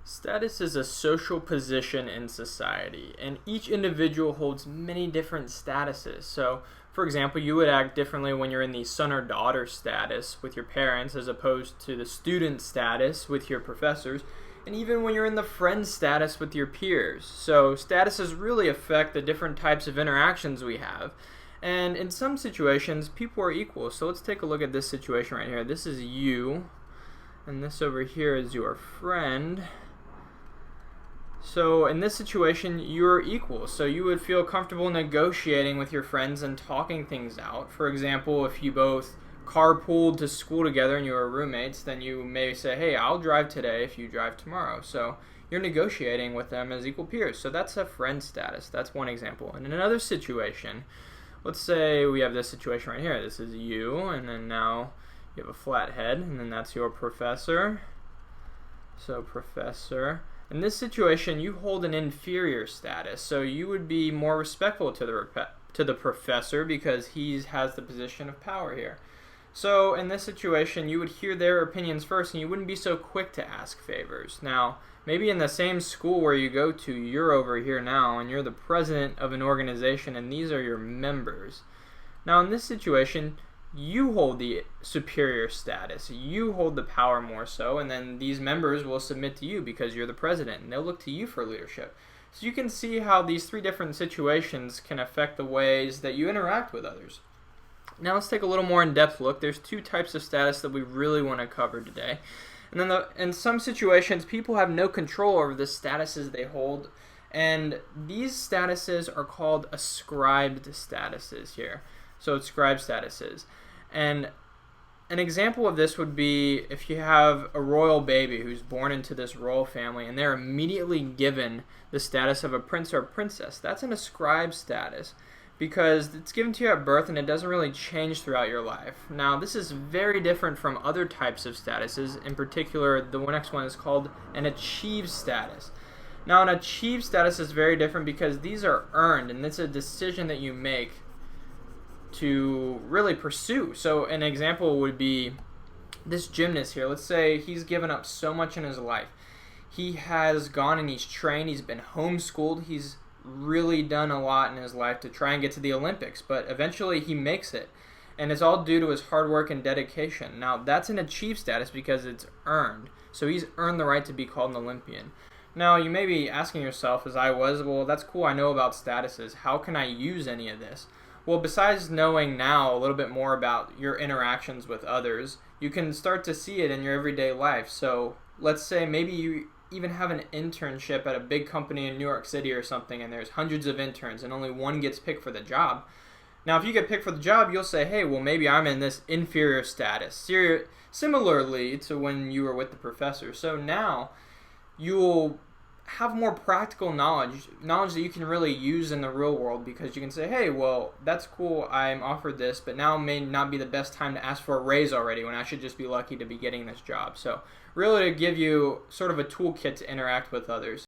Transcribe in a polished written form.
Status is a social position in society, and each individual holds many different statuses. So, for example, you would act differently when you're in the son or daughter status with your parents as opposed to the student status with your professors, and even when you're in the friend status with your peers. So, statuses really affect the different types of interactions we have. And in some situations, people are equal. So, let's take a look at this situation right here. This is you, and this over here is your friend. So in this situation, you're equal. So you would feel comfortable negotiating with your friends and talking things out. For example, if you both carpooled to school together and you were roommates, then you may say, hey, I'll drive today if you drive tomorrow. So you're negotiating with them as equal peers. So that's a friend status. That's one example. And in another situation, let's say we have this situation right here. This is you, and then now you have a flat head, and then that's your professor. So professor. In this situation, you hold an inferior status, so you would be more respectful to the professor because he has the position of power here. So in this situation, you would hear their opinions first, and you wouldn't be so quick to ask favors. Now, maybe in the same school where you go to, you're over here now, and you're the president of an organization, and these are your members. Now, in this situation, you hold the superior status. You hold the power more so, and then these members will submit to you because you're the president, and they'll look to you for leadership. So you can see how these three different situations can affect the ways that you interact with others. Now let's take a little more in-depth look. There's two types of status that we really want to cover today. And then in some situations, people have no control over the statuses they hold, and these statuses are called ascribed statuses here. So ascribed statuses. And an example of this would be if you have a royal baby who's born into this royal family and they're immediately given the status of a prince or a princess. That's an ascribed status because it's given to you at birth and it doesn't really change throughout your life. Now, this is very different from other types of statuses. In particular, the next one is called an achieved status. Now, an achieved status is very different because these are earned, and it's a decision that you make to really pursue. So an example would be this gymnast here. Let's say he's given up so much in his life. He has gone and he's trained, he's been homeschooled, he's really done a lot in his life to try and get to the Olympics, but eventually he makes it. And it's all due to his hard work and dedication. Now, that's an achieved status because it's earned. So he's earned the right to be called an Olympian. Now, you may be asking yourself, as I was, well, that's cool, I know about statuses. How can I use any of this? Well, besides knowing now a little bit more about your interactions with others, you can start to see it in your everyday life. So let's say maybe you even have an internship at a big company in New York City or something, and there's hundreds of interns and only one gets picked for the job. Now, if you get picked for the job, you'll say, hey, well, maybe I'm in this inferior status, similarly to when you were with the professor. So now you'll have more practical knowledge that you can really use in the real world because you can say, hey, well, that's cool, I'm offered this, but now may not be the best time to ask for a raise already when I should just be lucky to be getting this job. So really to give you sort of a toolkit to interact with others.